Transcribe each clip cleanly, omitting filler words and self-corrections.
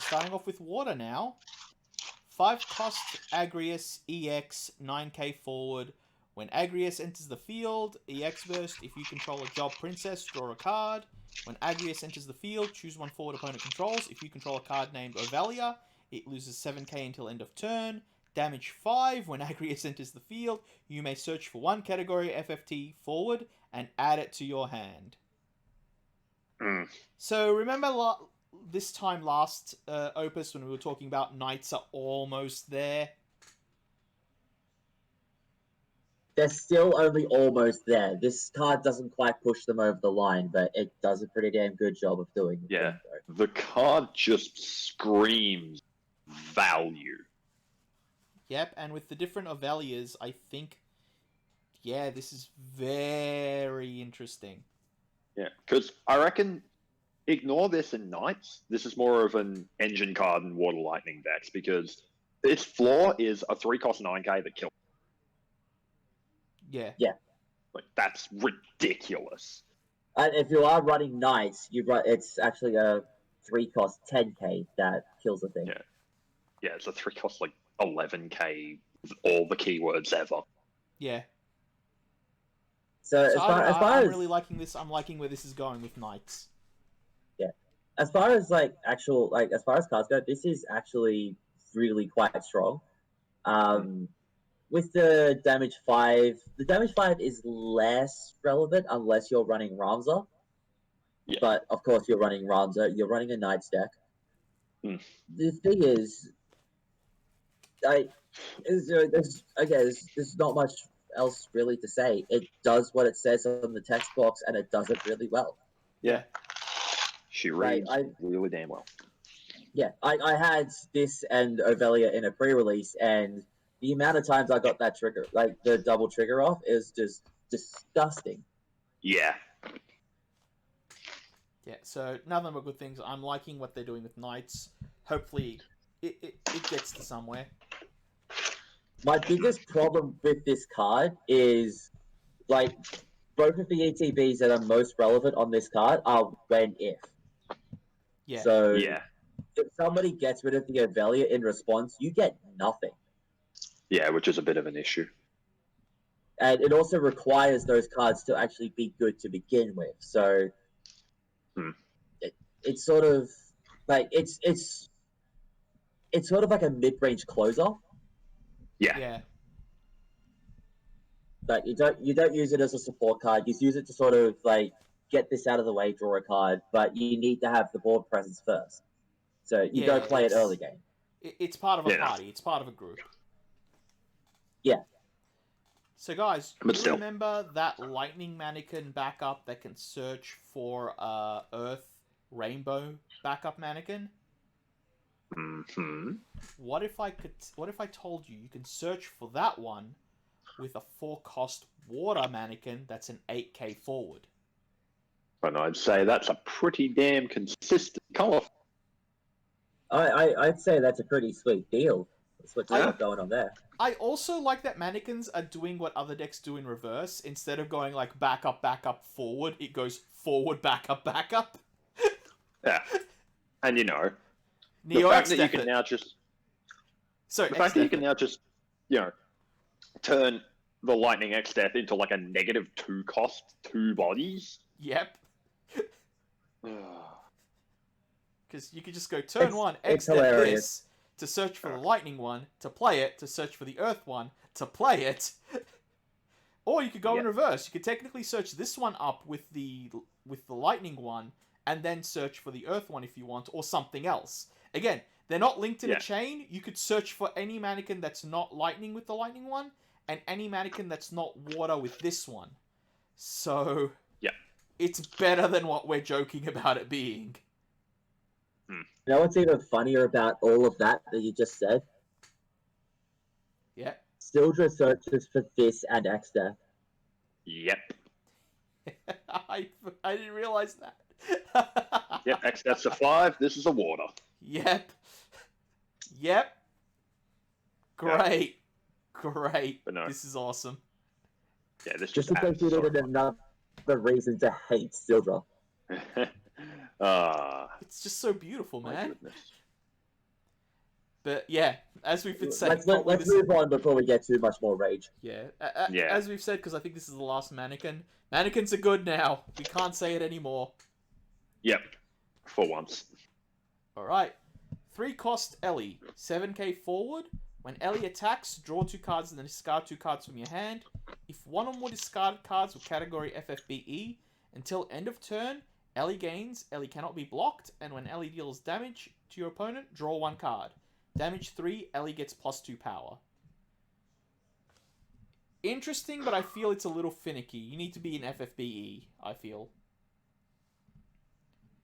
starting off with water now. 5 cost Agrius EX 9k forward. When Agrius enters the field, EX burst. If you control a job princess, draw a card. When Agrius enters the field, choose one forward opponent controls. If you control a card named Ovalia, it loses 7k until end of turn. Damage 5. When Agrius enters the field, you may search for one category FFT forward and add it to your hand. So remember this time last Opus when we were talking about knights are almost there? They're still only almost there. This card doesn't quite push them over the line, but it does a pretty damn good job of doing it. Yeah, the card just screams value. Yep, and with the different Ovelias, I think, yeah, this is very interesting. Yeah, because I reckon, ignore this in Knights. This is more of an engine card in Water Lightning decks, because its flaw is a 3-cost 9k that kills. Yeah. Yeah. Like, that's ridiculous. And if you are running Knights, it's actually a 3-cost 10k that kills the thing. Yeah. Yeah, it's a 3-cost, 11k with all the keywords ever. Yeah. So as far I'm as really liking this. I'm liking where this is going with Knights. Yeah. As far as as far as cards go, this is actually really quite strong. With the damage 5, the damage 5 is less relevant unless you're running Ramza. Yeah. But of course, you're running Ramza. You're running a Knight's deck. The thing is, there's not much else really to say. It does what it says on the text box, and it does it really well. Yeah. She reads really damn well. Yeah, I had this and Ovelia in a pre-release, and the amount of times I got that trigger, the double trigger off, is just disgusting. Yeah. Yeah, so nothing but good things. I'm liking what they're doing with Knights. Hopefully, it gets to somewhere. My biggest problem with this card is, both of the ETBs that are most relevant on this card are when if. Yeah. So, yeah. If somebody gets rid of the Ovelia in response, you get nothing. Yeah, which is a bit of an issue. And it also requires those cards to actually be good to begin with. So, it's sort of it's sort of like a mid-range closer. Yeah. Yeah. But you don't use it as a support card. You use it to sort of get this out of the way, draw a card. But you need to have the board presence first. So you don't play it early game. It's part of a party. It's part of a group. Yeah. So guys, do you remember that lightning mannequin backup that can search for Earth Rainbow backup mannequin? Mm-hmm. What if I told you can search for that one with a 4-cost water mannequin that's an 8k forward? And I'd say that's a pretty damn consistent color. I'd say that's a pretty sweet deal. That's what you got going on there. I also like that mannequins are doing what other decks do in reverse. Instead of going back up, forward, it goes forward, back up. Yeah. And Neo the fact that you can now just... So the fact that you can now just, turn the Lightning X-Death into a -2 cost 2 bodies. Yep. Because you could just go turn 1, X-Death this, to search for the lightning one, to play it, to search for the earth one, to play it. Or you could go in reverse. You could technically search this one up with the lightning one, and then search for the earth one if you want, or something else. Again, they're not linked in a chain. You could search for any mannequin that's not lightning with the lightning one, and any mannequin that's not water with this one. So, it's better than what we're joking about it being. You know what's even funnier about all of that you just said? Yeah. Sildra searches for this and X-Death. Yep. I didn't realize that. Yep, X-Death's a 5, this is a water. Yep. Great. Great. But no. This is awesome. Yeah, this just because you needed another reason to hate Sildra. It's just so beautiful, man. But yeah, as we've been saying, Let's move on before we get too much more rage. Yeah, Yeah. as we've said, because I think this is the last mannequin. Mannequins are good now. We can't say it anymore. Yep. For once. Alright. 3-cost Ellie. 7k forward. When Ellie attacks, draw 2 cards and then discard 2 cards from your hand. If one or more discarded cards with category FFBE, until end of turn, Ellie gains, Ellie cannot be blocked, and when Ellie deals damage to your opponent, draw 1 card. Damage 3, Ellie gets +2 power. Interesting, but I feel it's a little finicky. You need to be in FFBE, I feel.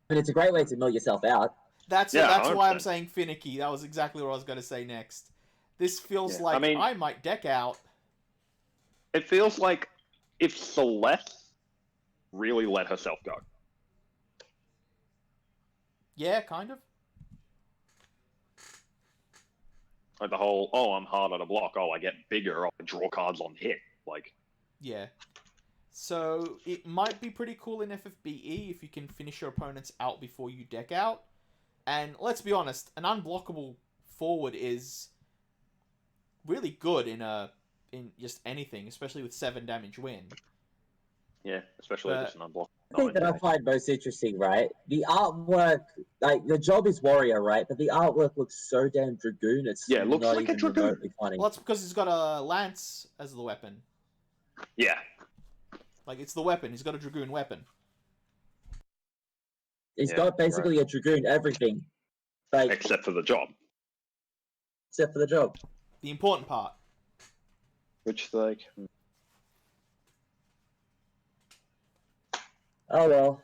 But it's a great way to mill yourself out. That's Yeah, why I'm 100%. saying finicky. That was exactly what I was going to say next. This feels Yeah, like I mean- I might deck out. It feels like if Celeste really let herself go. Yeah, kind of. Like the whole, oh, I'm harder to block. Oh, I get bigger. I draw cards on hit. Like, Yeah. So it might be pretty cool in FFBE if you can finish your opponents out before you deck out. And let's be honest, an unblockable forward is really good in just anything, especially with 7 damage win. yeah, especially if it's an unblocked. The thing that I find most interesting, right? The artwork, like the job is warrior, right? But the artwork looks so damn dragoon. It's Yeah, it looks not like a even dragoon. remotely funny. Well, that's because he's got a lance as the weapon. Yeah, Like, it's the weapon. He's got a dragoon weapon. He's Yeah, got basically a dragoon everything, like except for the job. except for the job. The important part. Which, like, Oh well.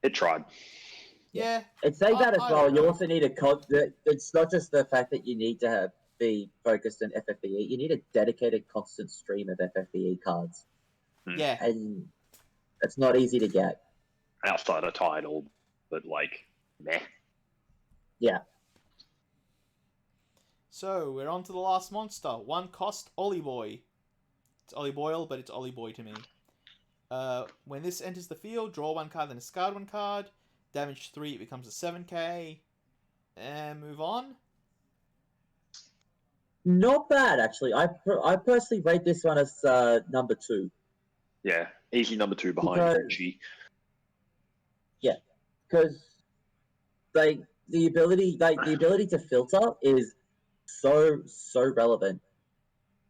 it tried. Yeah. It's saying that as I well. don't You know. also need a it's not just the fact that you need to be focused on FFBE. You need a dedicated, constant stream of FFBE cards, Yeah. and it's not easy to get. Outside a title, but, like, meh. Yeah. So, we're on to the last monster. 1-cost Ollie Boy. It's Ollie Boyle, but it's Ollie Boy to me. When this enters the field, draw 1 card, then discard 1 card. Damage 3, it becomes a 7k. And move on. Not bad, actually. I personally rate this one as number 2. Yeah, easy number 2 behind Because- Uchi. Because the ability to filter is so relevant.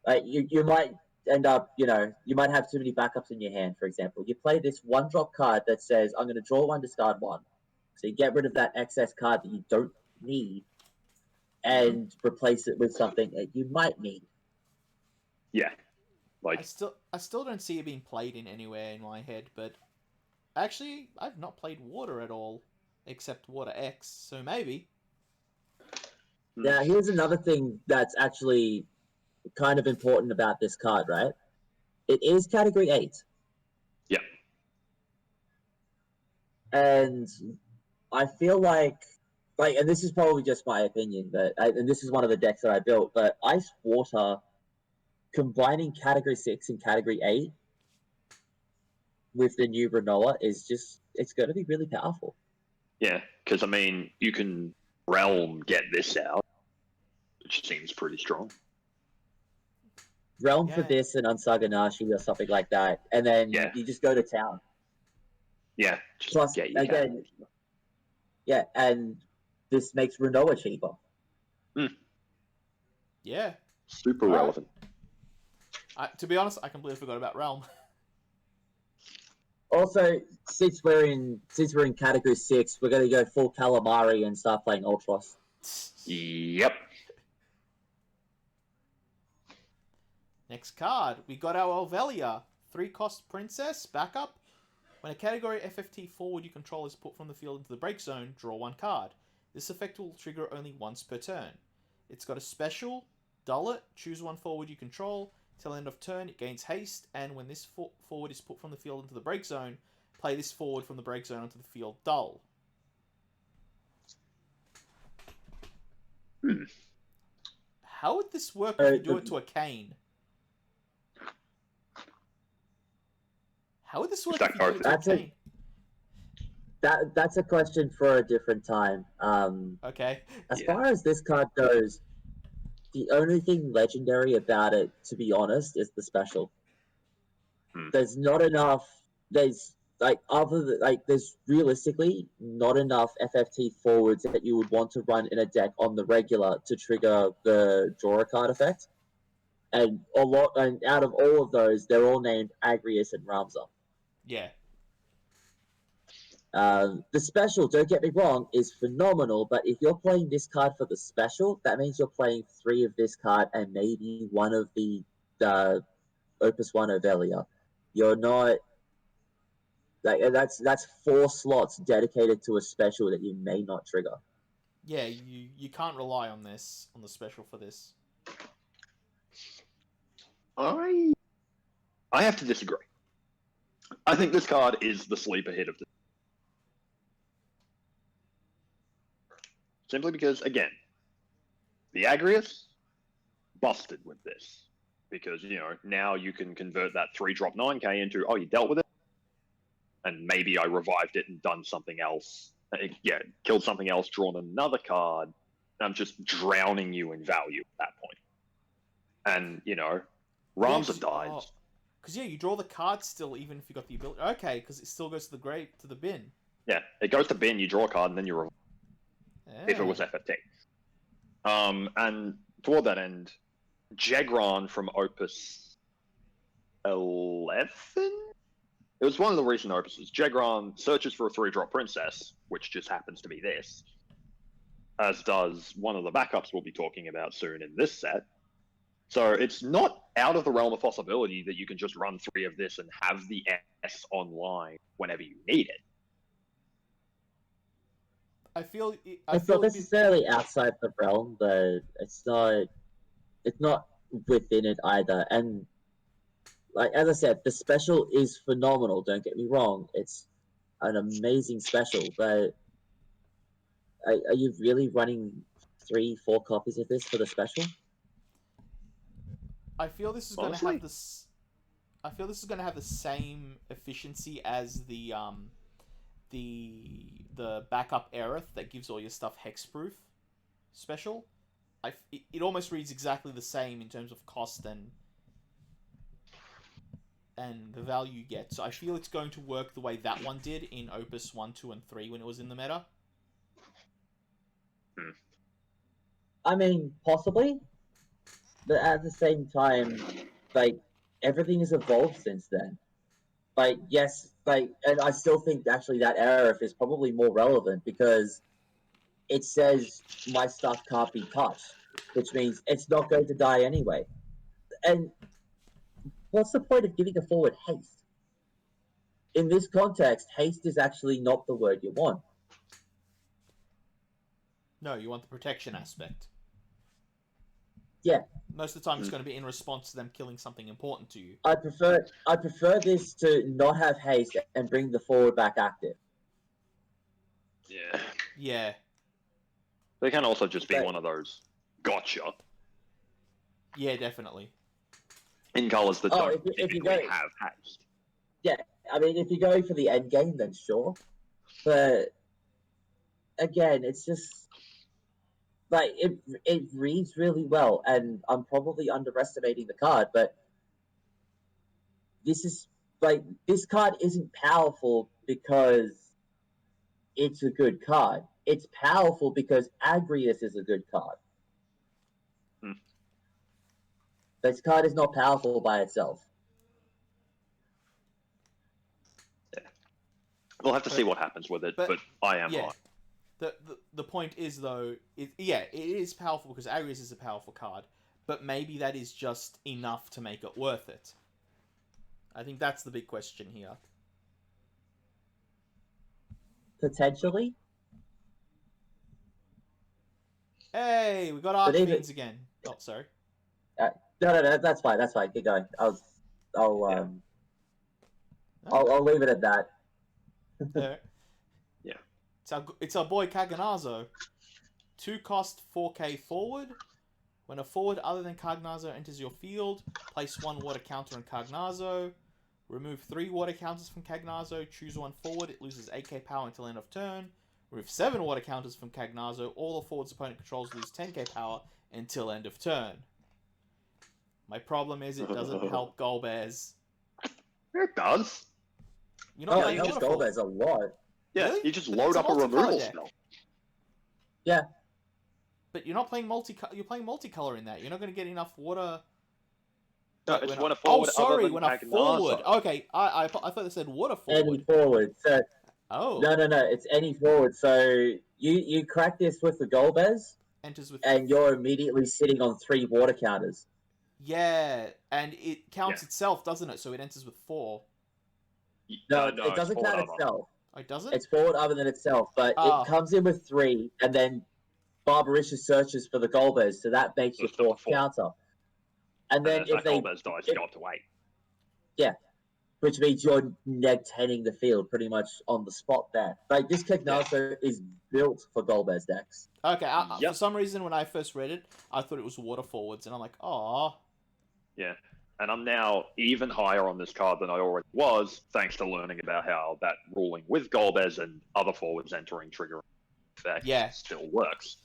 Like you might end up, you might have too many backups in your hand. For example, you play this 1-drop card that says I'm going to draw 1, discard 1. So you get rid of that excess card that you don't need and replace it with something that you might need. Yeah, like, I still don't see it being played in anywhere in my head, but actually, I've not played Water at all, except Water X, so maybe. Now, here's another thing that's actually kind of important about this card, right? It is category 8. Yeah. And I feel like, and this is probably just my opinion, and this is one of the decks that I built, but Ice Water combining category 6 and category 8 with the new Renoa is just, it's going to be really powerful. yeah, because, I mean, you can Realm get this out, which seems pretty strong. Realm for Yeah. this and Unsaganashi or something like that, and then Yeah. you just go to town. Yeah, just Plus, get your again, cat. yeah, and this makes Renoa cheaper. Yeah. Super Alright. relevant. To be honest, I completely forgot about Realm. Also, since we're in category 6, we're gonna go full calamari and start playing Ultros. Yep. Next card, we got our Elvelia. 3-cost Princess, backup. When a category FFT forward you control is put from the field into the break zone, draw 1 card. This effect will trigger only once per turn. It's got a special, dull it, choose 1 forward you control. Till end of turn, it gains haste, and when this forward is put from the field into the break zone, play this forward from the break zone onto the field dull. How would this work if you do it to a Kane? How would this work if you do it to a That's it. Kane? that's a question for a different time. Okay. As Yeah. far as this card goes, the only thing legendary about it, to be honest, is the special. There's not enough. There's there's realistically not enough FFT forwards that you would want to run in a deck on the regular to trigger the draw a card effect. And out of all of those, they're all named Agrius and Ramza. Yeah. The special, don't get me wrong, is phenomenal, but if you're playing this card for the special, that means you're playing 3 of this card and maybe one of the Opus 1 Ovelia. You're not... that's 4 slots dedicated to a special that you may not trigger. Yeah, you can't rely on this, on the special for this. I have to disagree. I think this card is the sleeper hit of the... Simply because, again, the Agrius busted with this. Because, now you can convert that 3-drop 9k into, oh, you dealt with it? And maybe I revived it and done something else. Yeah, killed something else, drawn another card. I'm just drowning you in value at that point. And, Ramza dies. Because, you draw the card still, even if you got the ability. Okay, because it still goes to the bin. Yeah, it goes to bin, you draw a card, and then you revive. If it was FFT. And toward that end, Jegron from Opus 11? It was one of the recent opuses. Jegron searches for a 3-drop princess, which just happens to be this, as does one of the backups we'll be talking about soon in this set. So it's not out of the realm of possibility that you can just run 3 of this and have the S online whenever you need it. I feel it's not necessarily outside the realm, but it's not within it either. And as I said, the special is phenomenal. Don't get me wrong; it's an amazing special. But are you really running 3-4 copies of this for the special? I feel this is going to have this. I feel this is going to have the same efficiency as the backup Aerith that gives all your stuff hexproof special. It almost reads exactly the same in terms of cost and the value you get. So I feel it's going to work the way that one did in Opus 1, 2, and 3 when it was in the meta. I mean, possibly. But at the same time, everything has evolved since then. Yes, and I still think actually that Aerith is probably more relevant because it says my stuff can't be touched, which means it's not going to die anyway. And what's the point of giving a forward haste? In this context, haste is actually not the word you want. No, you want the protection aspect. Yeah. Most of the time it's going to be in response to them killing something important to you. I prefer this to not have haste and bring the forward back active. Yeah. Yeah. They can also just be one of those gotcha. Yeah, definitely. In colours that don't if you typically have haste. Yeah, I mean, if you're going for the end game, then sure. But again, it's just it reads really well, and I'm probably underestimating the card, but this card isn't powerful because it's a good card. It's powerful because Agrius is a good card. This card is not powerful by itself. Yeah. We'll have to see what happens with it, but I am right. The point is, though, it is powerful because Agrius is a powerful card, but maybe that is just enough to make it worth it. I think that's the big question here. Potentially. Hey, we got Archfiends again. Oh, sorry. No, that's fine. That's fine. Keep going. I'll leave it at that. Yeah. It's our boy Kaganazo. 2 cost 4k forward. When a forward other than Kagnazo enters your field, place 1 water counter on Kagnazo. Remove 3 water counters from Cagnazzo. Choose one forward. It loses 8k power until end of turn. Remove 7 water counters from Cagnazzo. All the forwards opponent controls lose 10k power until end of turn. My problem is it doesn't help Golbez. It does. You're not Oh, it playing helps waterfall. Golbez a lot. Yeah, Really? you just But load it's a up a multicolor removal deck. spell. Yeah. But you're not playing you're playing multicolor in that. You're not going to get enough water. No, Wait, it's when when a a forward sorry, other than when a Cagnazzo. forward. Okay, I thought they said water Any forward. forward. So Oh. no, it's any forward. So you crack this with the Golbez, Enters with... and you're immediately sitting on 3 water counters. Yeah, and it counts Yeah. itself, doesn't it? So it enters with 4. No, No, it doesn't it's count forward other. itself. Oh, it doesn't? It's forward other than itself, but Ah. it comes in with 3, and then Barbarisha searches for the Golbez, so that makes your It's still 4th 4. counter. And then if if that they, Golbez dies, you go up to 8. which means you're neg 10ing the field pretty much on the spot there. Like this Cagnazzo is built for Golbez decks. Okay, Yep. for some reason when I first read it, I thought it was water forwards, and I'm like, oh. Yeah. And I'm now even higher on this card than I already was, thanks to learning about how that ruling with Golbez and other forwards entering trigger effect still works.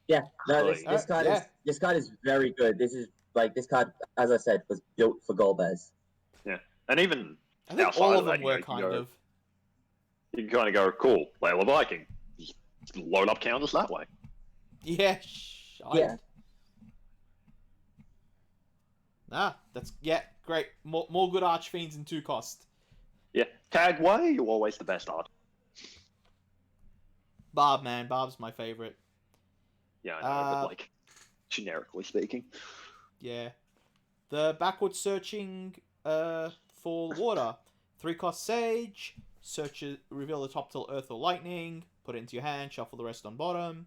Yeah, no, Right. this card is very good. This card, as I said, was built for Golbez. Yeah. And even I think outside all of of that, them you were know, you kind go- of. You can kind of go, cool, Layla Viking. Just load up counters that way. Yeah. Yeah. That's great. More good Archfiends in 2 cost. Yeah. Tag way, you're always the best art. Barb, man, Barb's my favorite. Yeah, I know, but like, generically speaking. Yeah. The backward searching for water. 3 cost Sage. Search it, reveal the top till Earth or Lightning. Put it into your hand. Shuffle the rest on bottom.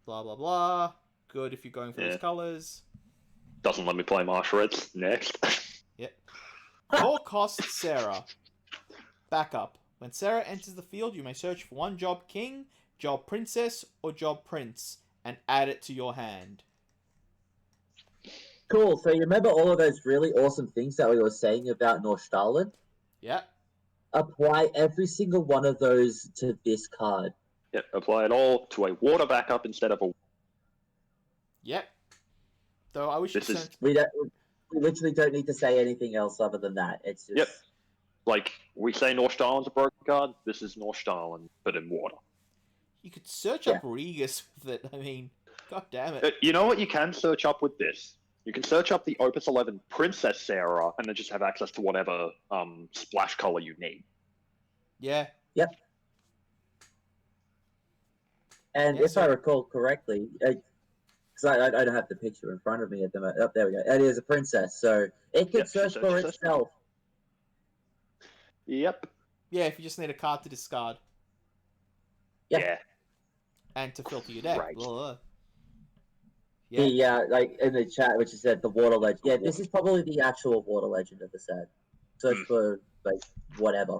Blah, blah, blah. Good if you're going for those colors. Doesn't let me play Marsharets. Next. Yep. 4 cost Sarah. Backup. When Sarah enters the field, you may search for 1 job king, job princess, or job prince, and add it to your hand. Cool. So you remember all of those really awesome things that we were saying about Nordstalin? Yep. Apply every single one of those to this card. Yep, apply it all to a water backup instead of a... Yep. Though I wish This you is- sent... We literally don't need to say anything else other than that. It's just... Yep. Like, we say Northstalin's a broken card, this is Northstalin, but in water. You could search up Regus with it. I mean, god damn it. You know what you can search up with this? You can search up the Opus 11 Princess Sarah and then just have access to whatever splash color you need. Yeah. Yep. And if I recall correctly, because I don't have the picture in front of me at the moment. Oh, there we go. It is a princess, so it can search for itself. Yep. Yeah, if you just need a card to discard. Yeah. And to filter your deck. Right. Blah, blah. Yeah, like in the chat, which is said the water legend. Yeah, this is probably the actual water legend of the set. Search for like whatever.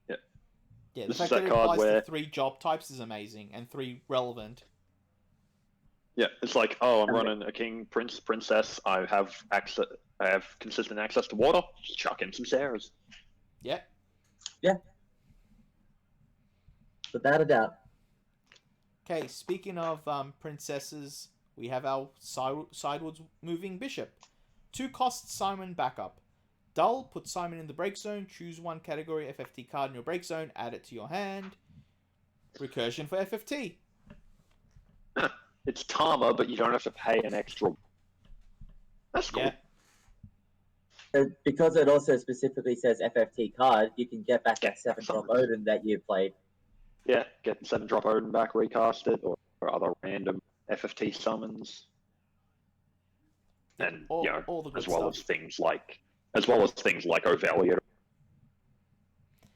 Yeah, the This fact is that that it card applies where- to 3 job types is amazing, and 3 relevant. Yeah, it's like, oh, I'm running a king, prince, princess. I have consistent access to water. Just chuck in some Sarahs. Yep. Yeah. Without a doubt. Okay, speaking of princesses, we have our sidewards moving bishop. 2 cost Simon backup. Dull, put Simon in the break zone, choose 1 category FFT card in your break zone, add it to your hand. Recursion for FFT. It's Tama, but you don't have to pay an extra. That's cool. Yeah. Because it also specifically says FFT card, you can get back that 7-drop summons. Odin that you played. Yeah, get the 7-drop Odin back, recast it, or other random FFT summons. And all the good as well stuff. as things like Ovelia,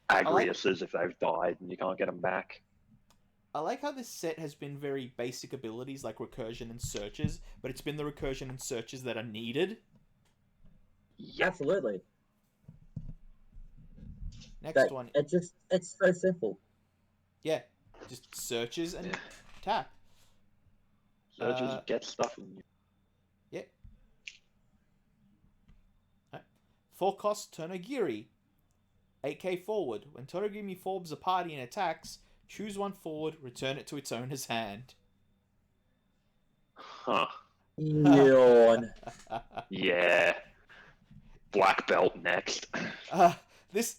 Agriuses if they've died and you can't get them back. I like how this set has been very basic abilities like recursion and searches, but it's been the recursion and searches that are needed. Yep. Absolutely. Next one. It's so simple. Yeah, just searches and tap. So just get stuff in you. Yeah. 4-cost Tonogiri. 8k forward. When Tonogiri forms a party and attacks, choose one forward, return it to its owner's hand. Huh. Yawn. Yeah. Black belt next. This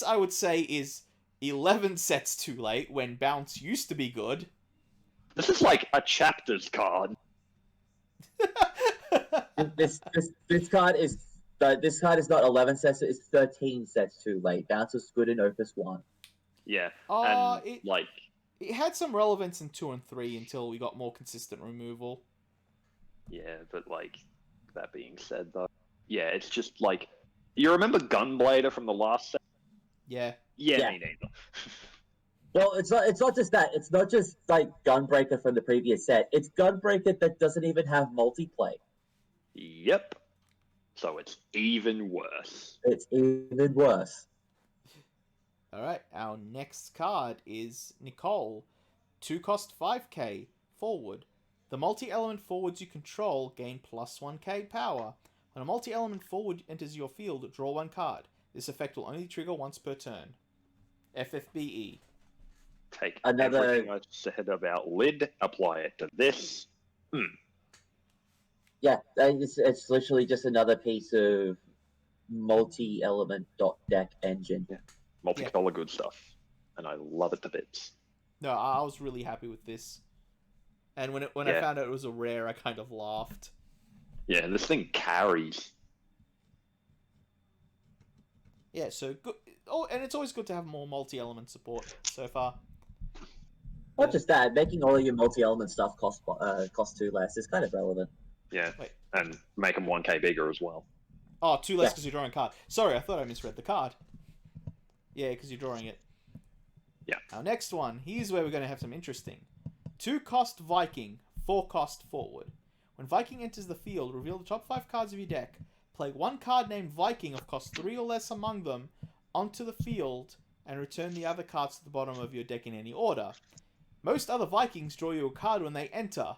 I would say is 11 sets too late when bounce used to be good. This is like a chapters card. This card is not 11 sets. It's 13 sets too late. Bounce was good in Opus 1. Yeah. It had some relevance in 2 and 3 until we got more consistent removal. Yeah, but that being said, though, yeah, it's just you remember Gunblader from the last set? Yeah. Yeah, me neither. Well, it's not just that. It's not just like Gunbreaker from the previous set. It's Gunbreaker that doesn't even have multiplay. Yep. So it's even worse. It's even worse. Alright, our next card is Nicole. 2-cost 5k, forward. The multi-element forwards you control gain plus 1k power. When a multi-element forward enters your field, draw 1 card. This effect will only trigger once per turn. FFBE. Take Another- everything I said about Lid, apply it to this. Yeah, it's literally just another piece of multi-element deck engine. Yeah. Multicolor good stuff. And I love it to bits. No, I was really happy with this. And when I found out it was a rare, I kind of laughed. Yeah, this thing carries. Yeah, so good. Oh, and it's always good to have more multi-element support so far. Not just that, making all of your multi-element stuff cost 2 less is kind of relevant. Yeah. Wait. And make them 1k bigger as well. Oh, 2 less because you're drawing a card. Sorry, I thought I misread the card. Yeah, because you're drawing it. Yeah. Our next one, here's where we're going to have some interesting. 2-cost Viking, 4-cost forward. When Viking enters the field, reveal the top 5 cards of your deck. Play 1 card named Viking of cost 3 or less among them onto the field, and return the other cards to the bottom of your deck in any order. Most other Vikings draw you a card when they enter.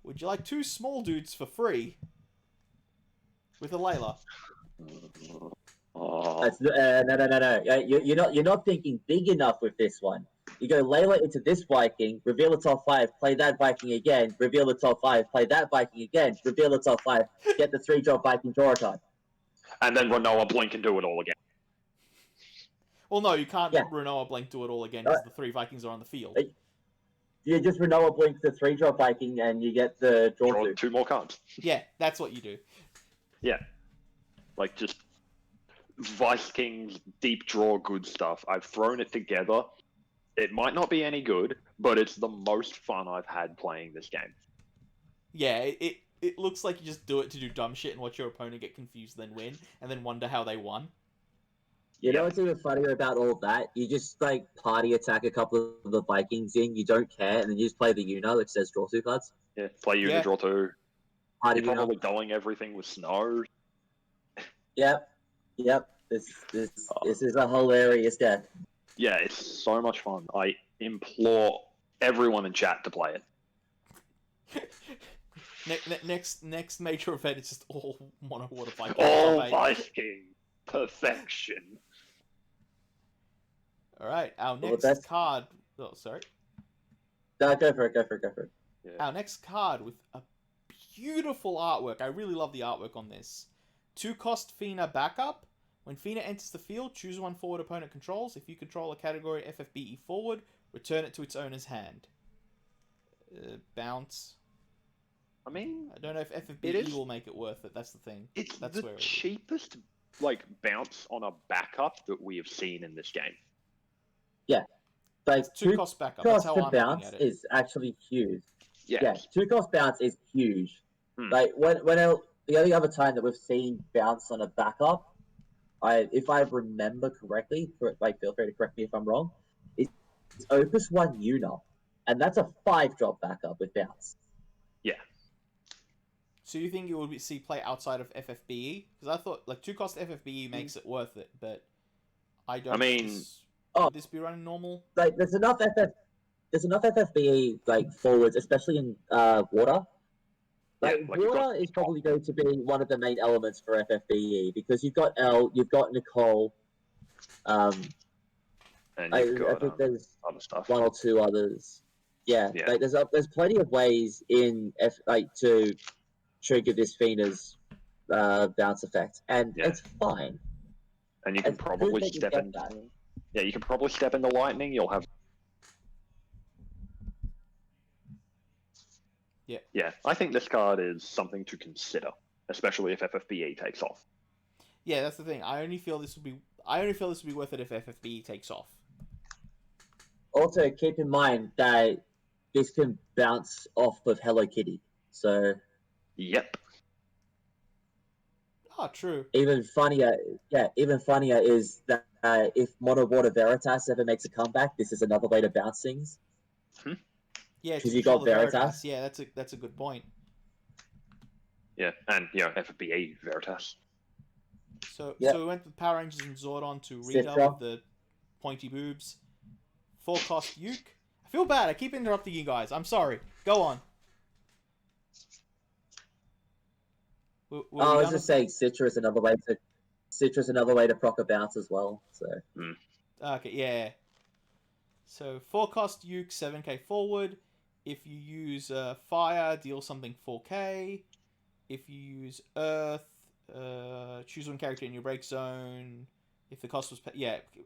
Would you like 2 small dudes for free? With a Layla. Oh. No. You're not thinking big enough with this one. You go Layla into this Viking, reveal the top 5, play that Viking again, reveal the top 5, play that Viking again, reveal the top 5, get the 3-drop Viking, draw a card. And then Renoa blink and do it all again. Well, no, you can't Yeah. Renoa Blink do it all again because the 3 Vikings are on the field. You just Renoa blink the 3-drop Viking and you get the draw Draw 2. 2 more cards. Yeah, that's what you do. Yeah. Just Vikings deep draw good stuff. I've thrown it together. It might not be any good, but it's the most fun I've had playing this game. Yeah, it looks like you just do it to do dumb shit and watch your opponent get confused, then win, and then wonder how they won. You know what's even funnier about all that? You just party attack a couple of the Vikings in, you don't care, and then you just play the Uno which says draw 2 cards. Yeah, play you Yeah. draw 2. Party You're Uno. probably dulling everything with snow. Yep. This is a hilarious deck. Yeah, it's so much fun. I implore everyone in chat to play it. Next major event is just all mono water Vikings. All Top 8. Viking perfection. Alright, our Well, next that's- card... Oh, sorry. No, go for it. Yeah. Our next card with a beautiful artwork. I really love the artwork on this. 2-cost Fina backup. When Fina enters the field, choose 1 forward opponent controls. If you control a category FFBE forward, return it to its owner's hand. Bounce. I mean, I don't know if It FFBE is- will make it worth it. That's the thing. it's That's the where it is. cheapest bounce on a backup that we have seen in this game. Like, 2-cost backup. That's cost how to I'm looking bounce at it. is actually huge. Yeah. Yeah, 2-cost bounce is huge. Hmm. The only other time that we've seen bounce on a backup, if I remember correctly, feel free to correct me if I'm wrong, it's Opus 1 Una, and that's a 5-drop backup with bounce. Yeah. So you think it would see play outside of FFBE? Because I thought 2-cost FFBE makes it worth it, but I don't. I mean- would this be running normal? There's enough FFBE forwards, especially in water, Like, like you've got water is probably going to be one of the main elements for FFBE because you've got Elle, you've got Nicole, and you've I got think there's other stuff. one or two others. Yeah, Yeah. like, there's plenty of ways in to trigger this Fina's bounce effect, and Yeah. it's fine. And you can It's probably good that you step get in. that. Yeah, you can probably step into lightning. You'll have. Yeah. Yeah, I think this card is something to consider, especially if FFBE takes off. Yeah, that's the thing. I only feel this would be worth it if FFB takes off. Also, keep in mind that this can bounce off of Hello Kitty, so Yep. Oh, true. even funnier is that if Mono Water Veritas ever makes a comeback, this is another way to bounce things. Yeah, Because to you control got the Veritas. Yeah, that's a good point. Yeah, and FFBE Veritas. So Yep. so we went with Power Rangers and Zordon to Rita Citra. with the pointy boobs. 4-cost Uke. I feel bad. I keep interrupting you guys. I'm sorry. Go on. I was just saying, Citra is another way to proc a bounce as well. So Okay, yeah. So 4-cost Uke, 7k forward. If you use fire, deal something 4k. If you use earth, choose one character in your break zone. If the cost was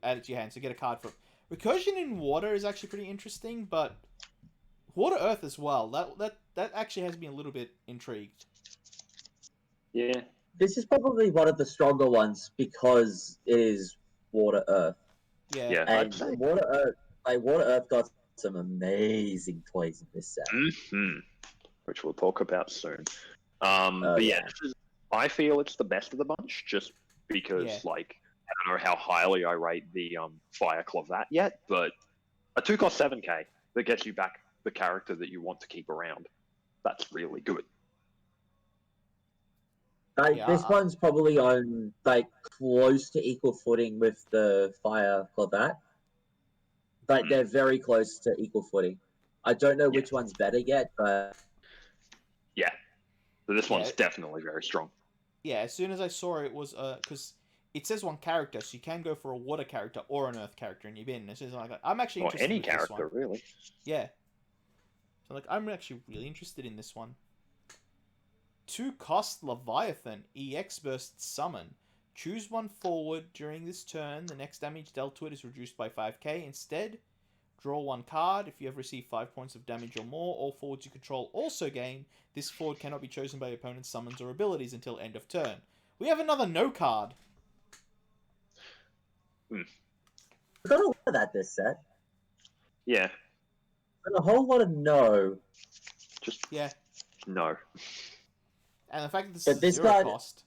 add it to your hand. So get a card from recursion in water is actually pretty interesting, but water earth as well. That actually has me a little bit intrigued. Yeah. this is probably one of the stronger ones because it is Water Earth. Yeah. I'd And say. Water Earth got some amazing toys in this set. Mm-hmm. Which we'll talk about soon. But yeah, I feel it's the best of the bunch, just because like I don't know how highly I rate the Fire Clavat yet, but a 2-cost 7k that gets you back the character that you want to keep around. That's really good. This one's probably on close to equal footing with the Fire Clavat. But they're very close to equal footing. I don't know which one's better yet, but yeah, so this one's definitely very strong. Yeah, as soon as I saw it was because it says one character, so you can go for a water character or an earth character in your bin. As soon as I'm actually interested any with character this one. really. Yeah. So I'm actually really interested in this one. 2-cost Leviathan EX Burst Summon. Choose one forward during this turn. The next damage dealt to it is reduced by 5k. Instead, draw one card. If you have received 5 points of damage or more, all forwards you control also gain. This forward cannot be chosen by your opponent's summons or abilities until end of turn. We have another no card. I got a lot of that this set. Yeah. But a whole lot of no. Just And no. the fact that this But is this 0 card, cost.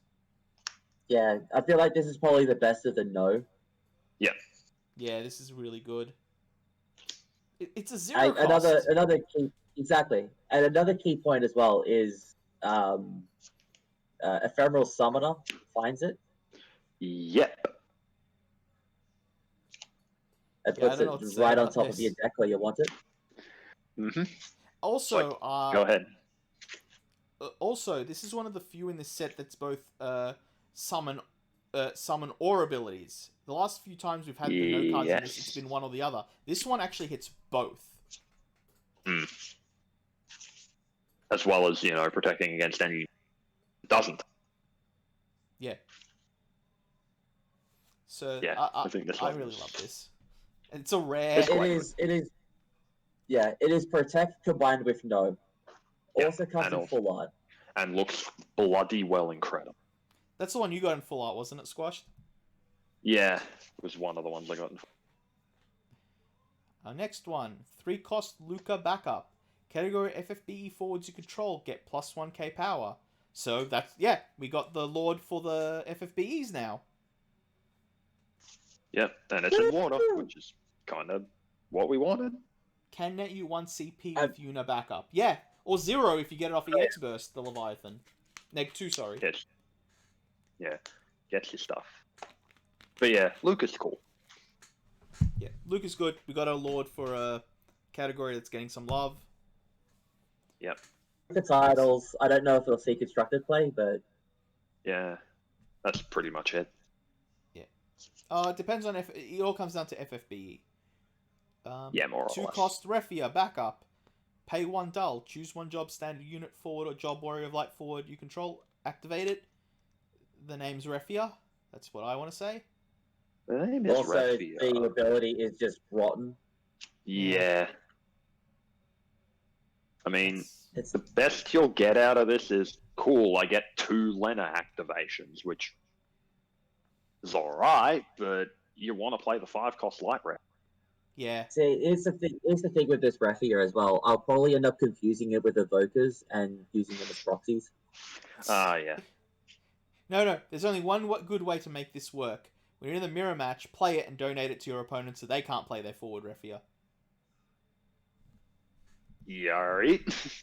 Yeah, I feel like this is probably the best of the no. Yeah. Yeah, this is really good. It's a 0 cost. Another key, exactly, and another key point as well is Ephemeral Summoner finds it. Yep. It puts it right on top of your deck where you want it. Mm-hmm. Also, go ahead. Also, this is one of the few in this set that's both summon or abilities. The last few times we've had the no cards in this, it's been one or the other. This one actually hits both. As well as, protecting against any doesn't. Yeah. So yeah, I think this I one really is... love this. It's a rare. It is. Yeah, it is protect combined with no. Also comes in full art. And looks bloody well incredible. That's the one you got in full art, wasn't it, Squashed? Yeah, it was one of the ones I got in. Our next one, 3-cost Luca backup. Category FFBE forwards you control get plus 1k power. So that's, we got the Lord for the FFBEs now. Yep, and it's in water, which is kind of what we wanted. Can net you 1 CP with Una backup. Yeah, or 0 if you get it off EX Burst, the Leviathan. Neg 2, sorry. Yes. Yeah, gets your stuff. But yeah, Luca's cool. Yeah, Luca's good. We got our Lord for a category that's getting some love. Yep. the titles. I don't know if we'll see constructed play, but Yeah, that's pretty much it. It depends on if it all comes down to FFBE. Yeah, more or 2 less. cost Refia backup. Pay 1 dull. Choose 1 job standard unit forward or job warrior of light forward you control. Activate it. The name's Refia. That's what I want to say. The name is also Refia. the ability is just rotten. Yeah. I mean, It's the best you'll get out of this is, cool, I get 2 Lena activations, which is alright, but you want to play the 5 cost light rep. Yeah. See, here's the thing with this Raffia as well. I'll probably end up confusing it with Evokers and using them as proxies. Yeah. No. There's only one good way to make this work. When you're in the mirror match, play it and donate it to your opponent so they can't play their forward Refia. Yari.